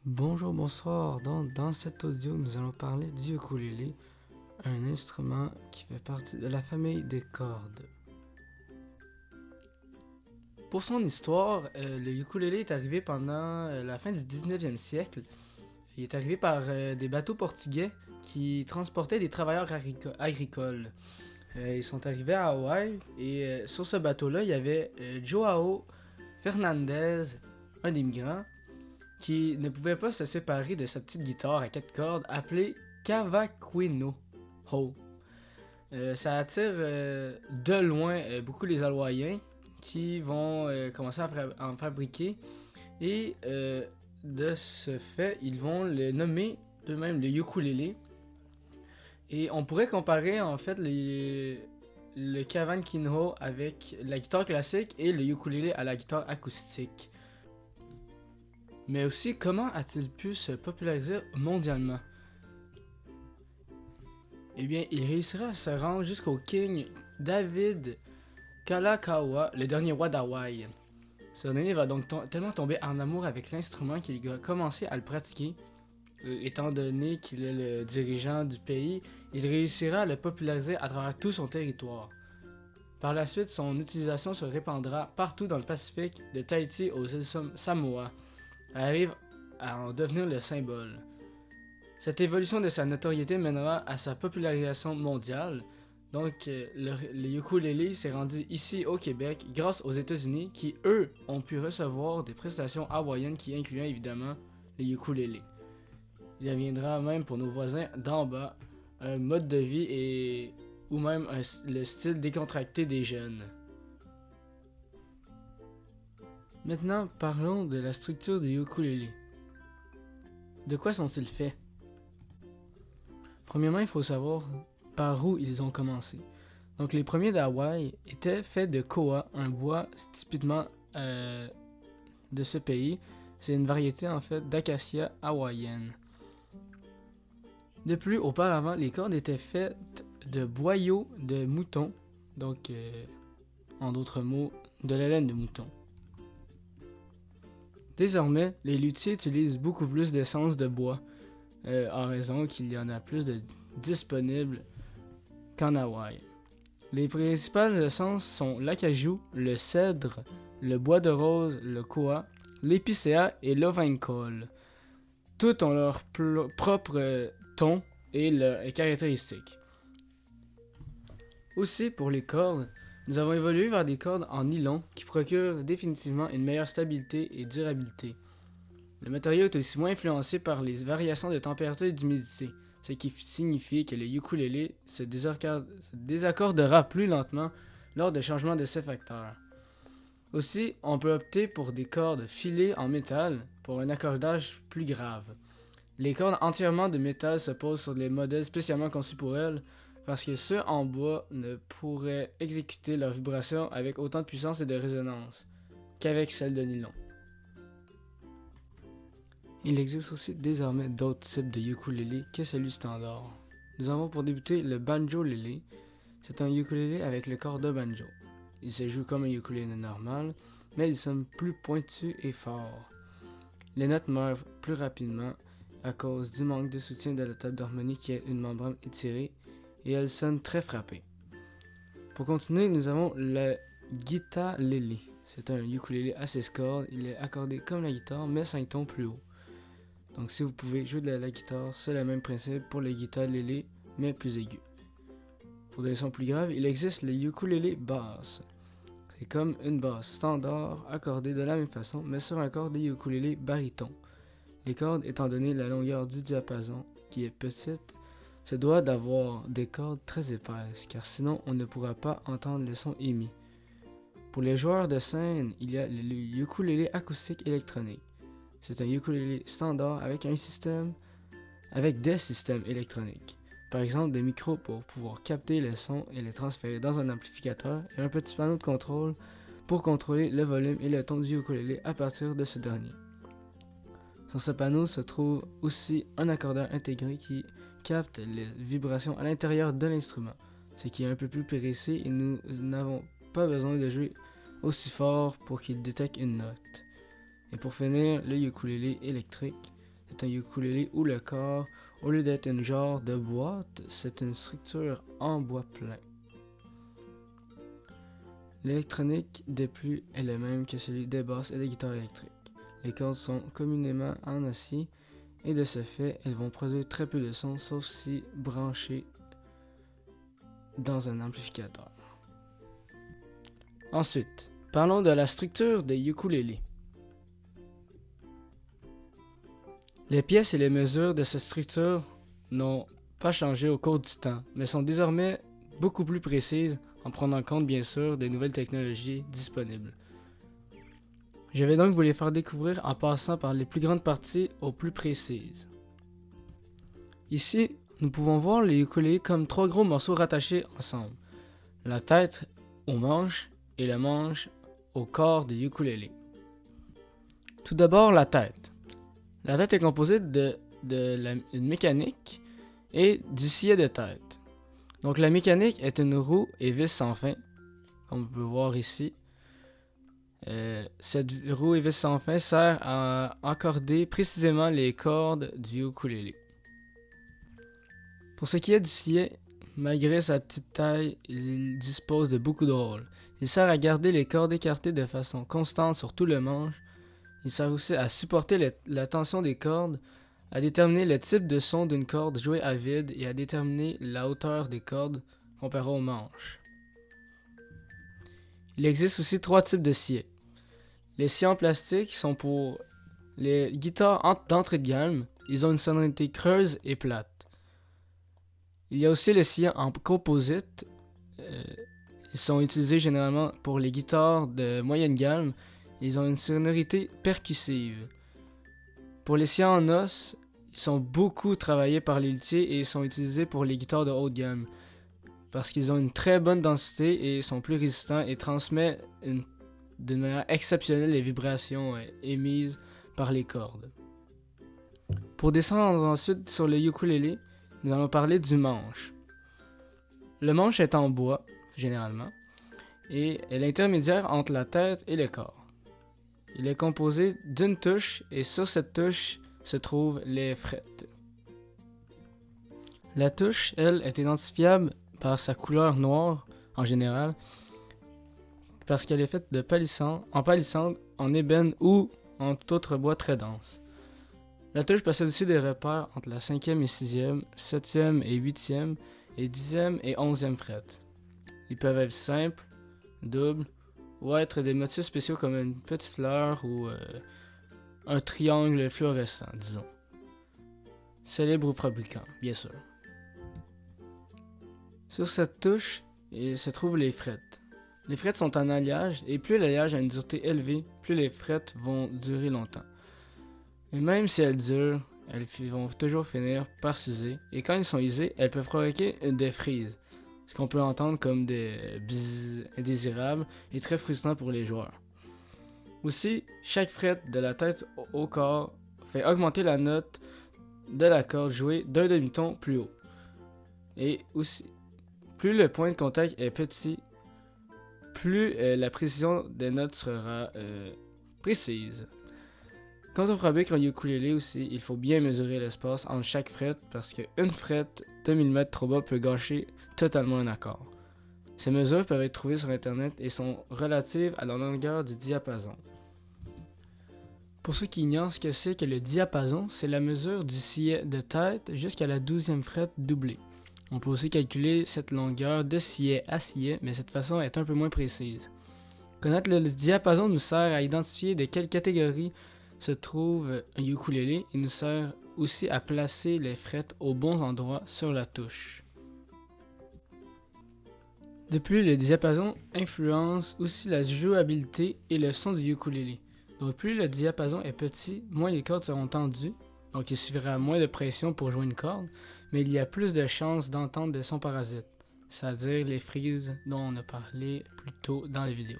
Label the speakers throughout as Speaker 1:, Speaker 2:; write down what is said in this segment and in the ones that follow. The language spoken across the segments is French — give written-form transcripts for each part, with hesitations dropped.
Speaker 1: Bonjour, bonsoir. Dans cet audio, nous allons parler du ukulélé, un instrument qui fait partie de la famille des cordes. Pour son histoire, le ukulélé est arrivé pendant la fin du 19e siècle. Il est arrivé par des bateaux portugais qui transportaient des travailleurs agricoles. Ils sont arrivés à Hawaï et sur ce bateau-là, il y avait Joao Fernandes, un des migrants, qui ne pouvait pas se séparer de sa petite guitare à 4 cordes appelée cavaquinho. Ça attire de loin beaucoup les Hawaïens qui vont commencer à en fabriquer et de ce fait, ils vont le nommer d'eux-mêmes le ukulélé. Et on pourrait comparer en fait le cavaquinho avec la guitare classique et le ukulélé à la guitare acoustique. Mais aussi, comment a-t-il pu se populariser mondialement? Eh bien, il réussira à se rendre jusqu'au King David Kalakaua, le dernier roi d'Hawaï. Ce dernier va donc tellement tomber en amour avec l'instrument qu'il va commencer à le pratiquer. Étant donné qu'il est le dirigeant du pays, il réussira à le populariser à travers tout son territoire. Par la suite, son utilisation se répandra partout dans le Pacifique, de Tahiti aux îles Samoa. Elle arrive à en devenir le symbole. Cette évolution de sa notoriété mènera à sa popularisation mondiale. Donc, le ukulélé s'est rendu ici au Québec grâce aux États-Unis qui, eux, ont pu recevoir des prestations hawaïennes qui incluaient évidemment le ukulélé. Il deviendra même pour nos voisins d'en bas un mode de vie ou même le style décontracté des jeunes. Maintenant, parlons de la structure des ukulélés. De quoi sont-ils faits? Premièrement, il faut savoir par où ils ont commencé. Donc, les premiers d'Hawaï étaient faits de koa, un bois typiquement de ce pays. C'est une variété en fait d'acacia hawaïenne. De plus, auparavant, les cordes étaient faites de boyaux de mouton, donc en d'autres mots, de la laine de mouton. Désormais, les luthiers utilisent beaucoup plus d'essence de bois, en raison qu'il y en a plus de disponibles qu'en Hawaï. Les principales essences sont l'acajou, le cèdre, le bois de rose, le koa, l'épicéa et l'ovincole. Toutes ont leur propre ton et leurs caractéristiques. Aussi, pour les cordes, nous avons évolué vers des cordes en nylon qui procurent définitivement une meilleure stabilité et durabilité. Le matériau est aussi moins influencé par les variations de température et d'humidité, ce qui signifie que le ukulélé se désaccordera plus lentement lors de changements de ces facteurs. Aussi, on peut opter pour des cordes filées en métal pour un accordage plus grave. Les cordes entièrement de métal se posent sur des modèles spécialement conçus pour elles, parce que ceux en bois ne pourraient exécuter leurs vibrations avec autant de puissance et de résonance qu'avec celles de nylon. Il existe aussi désormais d'autres types de ukulélé que celui standard. Nous avons pour débuter le banjo-lélé. C'est un ukulélé avec le corps de banjo. Il se joue comme un ukulélé normal, mais il sonne plus pointu et fort. Les notes meurent plus rapidement à cause du manque de soutien de la table d'harmonie qui est une membrane étirée et elle sonne très frappée. Pour continuer, nous avons le guitar-lélé. C'est un ukulélé à 6 cordes. Il est accordé comme la guitare, mais 5 tons plus haut. Donc si vous pouvez jouer de la guitare, c'est le même principe pour le guitar-lélé, mais plus aigu. Pour des sons plus graves, il existe le ukulélé basse. C'est comme une basse standard accordée de la même façon, mais sur un corps des ukulélés baryton. Les cordes, étant donné la longueur du diapason, qui est petite, se doit d'avoir des cordes très épaisses, car sinon on ne pourra pas entendre les sons émis. Pour les joueurs de scène, il y a le ukulélé acoustique électronique. C'est un ukulélé standard avec des systèmes électroniques. Par exemple, des micros pour pouvoir capter les sons et les transférer dans un amplificateur et un petit panneau de contrôle pour contrôler le volume et le ton du ukulélé à partir de ce dernier. Sur ce panneau se trouve aussi un accordeur intégré qui capte les vibrations à l'intérieur de l'instrument, ce qui est un peu plus précis et nous n'avons pas besoin de jouer aussi fort pour qu'il détecte une note. Et pour finir, le ukulélé électrique, est un ukulélé où le corps, au lieu d'être un genre de boîte, c'est une structure en bois plein. L'électronique des plus est le même que celui des basses et des guitares électriques. Les cordes sont communément en acier et de ce fait, elles vont produire très peu de son sauf si branchées dans un amplificateur. Ensuite, parlons de la structure des ukulélés. Les pièces et les mesures de cette structure n'ont pas changé au cours du temps, mais sont désormais beaucoup plus précises en prenant compte bien sûr des nouvelles technologies disponibles. Je vais donc vous les faire découvrir en passant par les plus grandes parties aux plus précises. Ici, nous pouvons voir les ukulélés comme 3 gros morceaux rattachés ensemble. La tête aux manches et le manche au corps du ukulélé. Tout d'abord, la tête. La tête est composée d'une mécanique et du sillet de tête. Donc la mécanique est une roue et vis sans fin, comme on peut voir ici. Cette roue et vis sans fin sert à accorder précisément les cordes du ukulélé. Pour ce qui est du sillet, malgré sa petite taille, il dispose de beaucoup de rôles. Il sert à garder les cordes écartées de façon constante sur tout le manche. Il sert aussi à supporter la tension des cordes, à déterminer le type de son d'une corde jouée à vide et à déterminer la hauteur des cordes comparée aux manches. Il existe aussi 3 types de sciés. Les sciés en plastique sont pour les guitares d'entrée de gamme. Ils ont une sonorité creuse et plate. Il y a aussi les sciés en composite. Ils sont utilisés généralement pour les guitares de moyenne gamme. Ils ont une sonorité percussive. Pour les sciés en os, ils sont beaucoup travaillés par les luthiers et ils sont utilisés pour les guitares de haute gamme parce qu'ils ont une très bonne densité et sont plus résistants et transmettent d'une manière exceptionnelle les vibrations émises par les cordes. Pour descendre ensuite sur le ukulélé, nous allons parler du manche. Le manche est en bois, généralement, et est l'intermédiaire entre la tête et le corps. Il est composé d'une touche et sur cette touche se trouvent les frettes. La touche, elle, est identifiable par sa couleur noire en général, parce qu'elle est faite de palissandre, en ébène ou en tout autre bois très dense. La touche possède aussi des repères entre la 5e et 6e, 7e et 8e, et 10e et 11e frettes. Ils peuvent être simples, doubles, ou être des motifs spéciaux comme une petite fleur ou un triangle fluorescent, disons. Célèbre ou fabricant, bien sûr. Sur cette touche, il se trouvent les frettes. Les frettes sont en alliage, et plus l'alliage a une dureté élevée, plus les frettes vont durer longtemps. Mais même si elles durent, elles vont toujours finir par s'user, et quand elles sont usées, elles peuvent provoquer des frises, ce qu'on peut entendre comme des bzzz indésirables et très frustrant pour les joueurs. Aussi, chaque frette de la tête au corps fait augmenter la note de la corde jouée d'un demi-ton plus haut. Et aussi, plus le point de contact est petit, plus la précision des notes sera précise. Quand on fabrique un ukulélé aussi, il faut bien mesurer l'espace entre chaque frette parce qu'une frette de millimètre trop bas peut gâcher totalement un accord. Ces mesures peuvent être trouvées sur internet et sont relatives à la longueur du diapason. Pour ceux qui ignorent ce que c'est que le diapason, c'est la mesure du sillet de tête jusqu'à la 12e frette doublée. On peut aussi calculer cette longueur de sillet à sillet, mais cette façon est un peu moins précise. Connaître le diapason nous sert à identifier de quelle catégorie se trouve un ukulélé et nous sert aussi à placer les frettes aux bons endroits sur la touche. De plus, le diapason influence aussi la jouabilité et le son du ukulélé. Donc plus le diapason est petit, moins les cordes seront tendues, donc il suffira moins de pression pour jouer une corde, mais il y a plus de chances d'entendre des sons parasites, c'est-à-dire les frises dont on a parlé plus tôt dans la vidéo.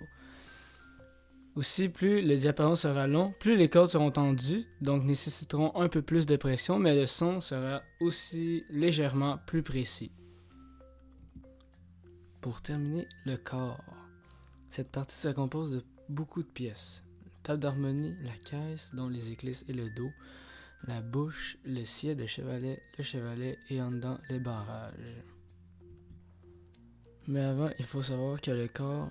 Speaker 1: Aussi, plus le diapason sera long, plus les cordes seront tendues, donc nécessiteront un peu plus de pression, mais le son sera aussi légèrement plus précis. Pour terminer, le corps. Cette partie se compose de beaucoup de pièces. La table d'harmonie, la caisse, dont les éclisses et le dos, la bouche, le sied de chevalet, le chevalet et en dedans les barrages. Mais avant, il faut savoir que le corps,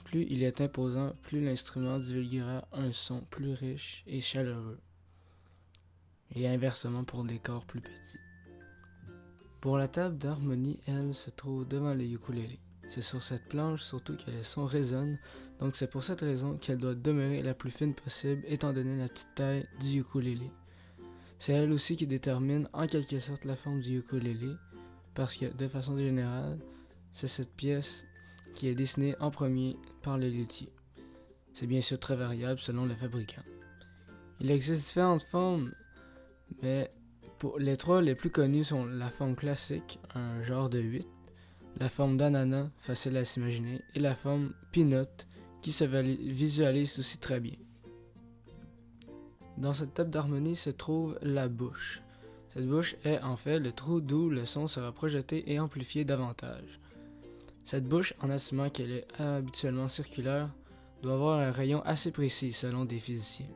Speaker 1: plus il est imposant, plus l'instrument divulguera un son plus riche et chaleureux. Et inversement pour des corps plus petits. Pour la table d'harmonie, elle se trouve devant le ukulélé. C'est sur cette planche surtout que les sons résonnent, donc c'est pour cette raison qu'elle doit demeurer la plus fine possible étant donné la petite taille du ukulélé. C'est elle aussi qui détermine en quelque sorte la forme du ukulélé, parce que de façon générale, c'est cette pièce qui est dessinée en premier par le luthier. C'est bien sûr très variable selon le fabricant. Il existe différentes formes, mais les trois les plus connues sont la forme classique, un genre de 8, la forme d'ananas, facile à s'imaginer, et la forme peanut, qui se visualise aussi très bien. Dans cette table d'harmonie se trouve la bouche. Cette bouche est en fait le trou d'où le son sera projeté et amplifié davantage. Cette bouche, en assumant qu'elle est habituellement circulaire, doit avoir un rayon assez précis selon des physiciens.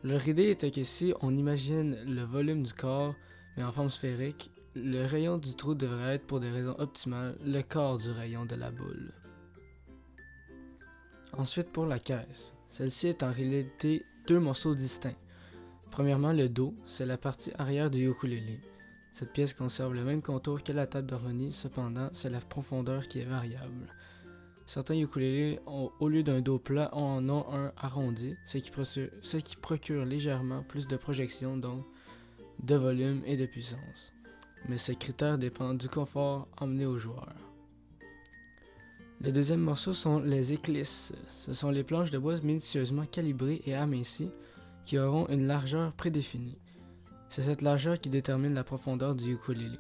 Speaker 1: Leur idée était que si on imagine le volume du corps, mais en forme sphérique, le rayon du trou devrait être, pour des raisons optimales, le quart du rayon de la boule. Ensuite, pour la caisse. Celle-ci est en réalité deux morceaux distincts. Premièrement, le dos, c'est la partie arrière du ukulélé. Cette pièce conserve le même contour que la table d'harmonie, cependant, c'est la profondeur qui est variable. Certains ukulélés, au lieu d'un dos plat, en ont un arrondi, ce qui procure légèrement plus de projection, donc de volume et de puissance. Mais ce critère dépend du confort emmené au joueur. Le deuxième morceau sont les éclisses. Ce sont les planches de bois minutieusement calibrées et amincies qui auront une largeur prédéfinie. C'est cette largeur qui détermine la profondeur du ukulélé.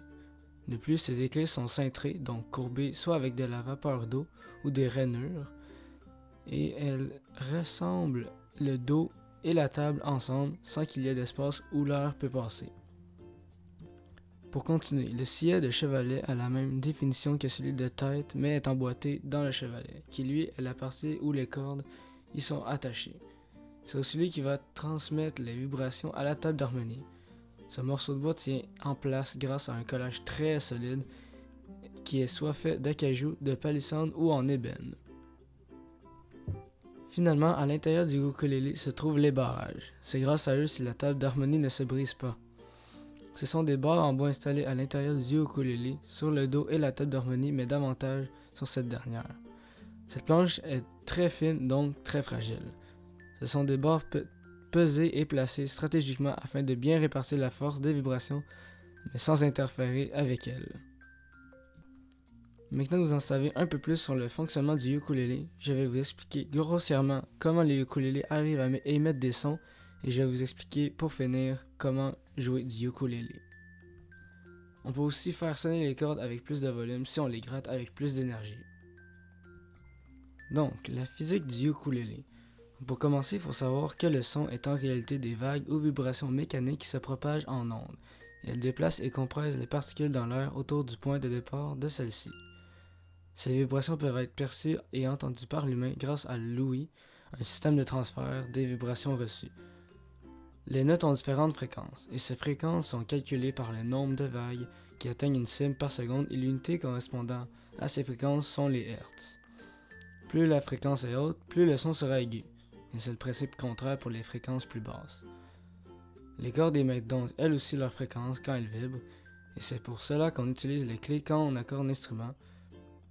Speaker 1: De plus, ces éclisses sont cintrées, donc courbées soit avec de la vapeur d'eau ou des rainures, et elles ressemblent le dos et la table ensemble sans qu'il y ait d'espace où l'air peut passer. Pour continuer, le sied de chevalet a la même définition que celui de tête, mais est emboîté dans le chevalet, qui lui est la partie où les cordes y sont attachées. C'est celui qui va transmettre les vibrations à la table d'harmonie. Ce morceau de bois tient en place grâce à un collage très solide qui est soit fait d'acajou, de palissandre ou en ébène. Finalement, à l'intérieur du ukulélé se trouvent les barrages. C'est grâce à eux si la table d'harmonie ne se brise pas. Ce sont des barres en bois installées à l'intérieur du ukulélé, sur le dos et la table d'harmonie, mais davantage sur cette dernière. Cette planche est très fine, donc très fragile. Ce sont des barres pesées et placées stratégiquement afin de bien répartir la force des vibrations, mais sans interférer avec elles. Maintenant que vous en savez un peu plus sur le fonctionnement du ukulélé, je vais vous expliquer grossièrement comment les ukulélés arrivent à émettre des sons, et je vais vous expliquer pour finir comment jouer du ukulélé. On peut aussi faire sonner les cordes avec plus de volume si on les gratte avec plus d'énergie. Donc, la physique du ukulélé. Pour commencer, il faut savoir que le son est en réalité des vagues ou vibrations mécaniques qui se propagent en ondes. Elles déplacent et compressent les particules dans l'air autour du point de départ de celles-ci. Ces vibrations peuvent être perçues et entendues par l'humain grâce à l'ouïe, un système de transfert des vibrations reçues. Les notes ont différentes fréquences, et ces fréquences sont calculées par le nombre de vagues qui atteignent une cible par seconde et l'unité correspondant à ces fréquences sont les hertz. Plus la fréquence est haute, plus le son sera aigu, et c'est le principe contraire pour les fréquences plus basses. Les cordes émettent donc elles aussi leur fréquence quand elles vibrent, et c'est pour cela qu'on utilise les clés quand on accorde l'instrument,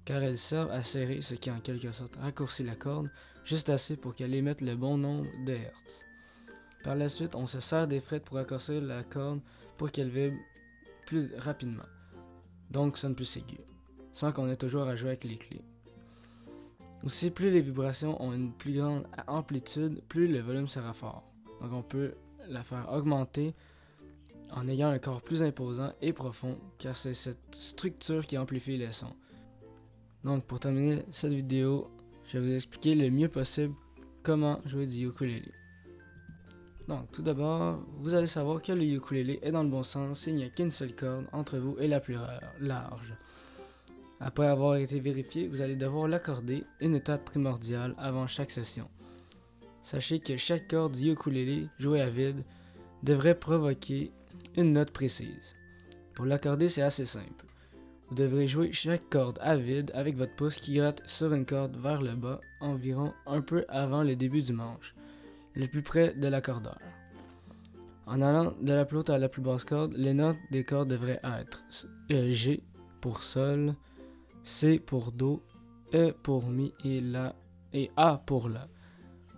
Speaker 1: car elles servent à serrer ce qui en quelque sorte raccourcit la corde, juste assez pour qu'elle émette le bon nombre de hertz. Par la suite, on se sert des frettes pour raccourcir la corde pour qu'elle vibre plus rapidement, donc sonne plus aigu, sans qu'on ait toujours à jouer avec les clés. Aussi, plus les vibrations ont une plus grande amplitude, plus le volume sera fort. Donc on peut la faire augmenter en ayant un corps plus imposant et profond, car c'est cette structure qui amplifie les sons. Donc pour terminer cette vidéo, je vais vous expliquer le mieux possible comment jouer du ukulélé. Donc tout d'abord, vous allez savoir que le ukulélé est dans le bon sens s'il n'y a qu'une seule corde entre vous et la plus large. Après avoir été vérifié, vous allez devoir l'accorder, une étape primordiale avant chaque session. Sachez que chaque corde du ukulélé jouée à vide devrait provoquer une note précise. Pour l'accorder, c'est assez simple. Vous devrez jouer chaque corde à vide avec votre pouce qui gratte sur une corde vers le bas, environ un peu avant le début du manche, le plus près de l'accordeur. En allant de la plus haute à la plus basse corde, les notes des cordes devraient être G pour Sol, C pour Do, E pour Mi et A pour La.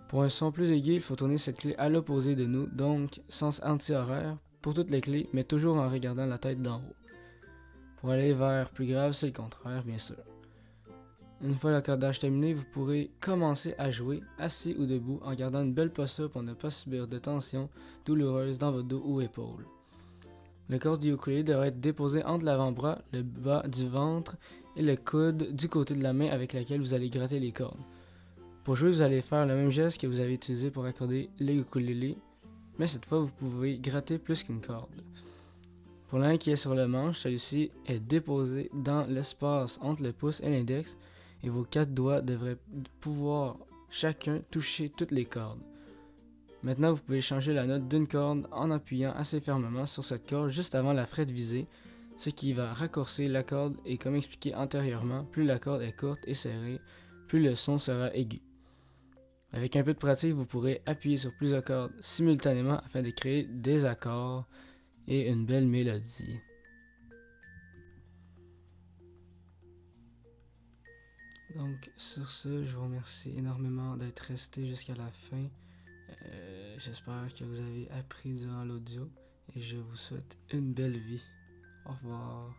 Speaker 1: Pour un son plus aigu, il faut tourner cette clé à l'opposé de nous, donc sens anti-horaire pour toutes les clés, mais toujours en regardant la tête d'en haut. Pour aller vers plus grave, c'est le contraire, bien sûr. Une fois l'accordage terminé, vous pourrez commencer à jouer, assis ou debout, en gardant une belle posture pour ne pas subir de tension douloureuse dans votre dos ou épaules. Le corps du ukulélé devrait être déposé entre l'avant-bras, le bas du ventre et le coude du côté de la main avec laquelle vous allez gratter les cordes. Pour jouer, vous allez faire le même geste que vous avez utilisé pour accorder les ukulélés, mais cette fois, vous pouvez gratter plus qu'une corde. Pour l'un qui est sur le manche, celui-ci est déposé dans l'espace entre le pouce et l'index et vos 4 doigts devraient pouvoir chacun toucher toutes les cordes. Maintenant, vous pouvez changer la note d'une corde en appuyant assez fermement sur cette corde juste avant la frette visée, ce qui va raccourcir la corde et comme expliqué antérieurement, plus la corde est courte et serrée, plus le son sera aigu. Avec un peu de pratique, vous pourrez appuyer sur plusieurs cordes simultanément afin de créer des accords et une belle mélodie. Donc sur ce, je vous remercie énormément d'être resté jusqu'à la fin. J'espère que vous avez appris durant l'audio et je vous souhaite une belle vie. Au revoir.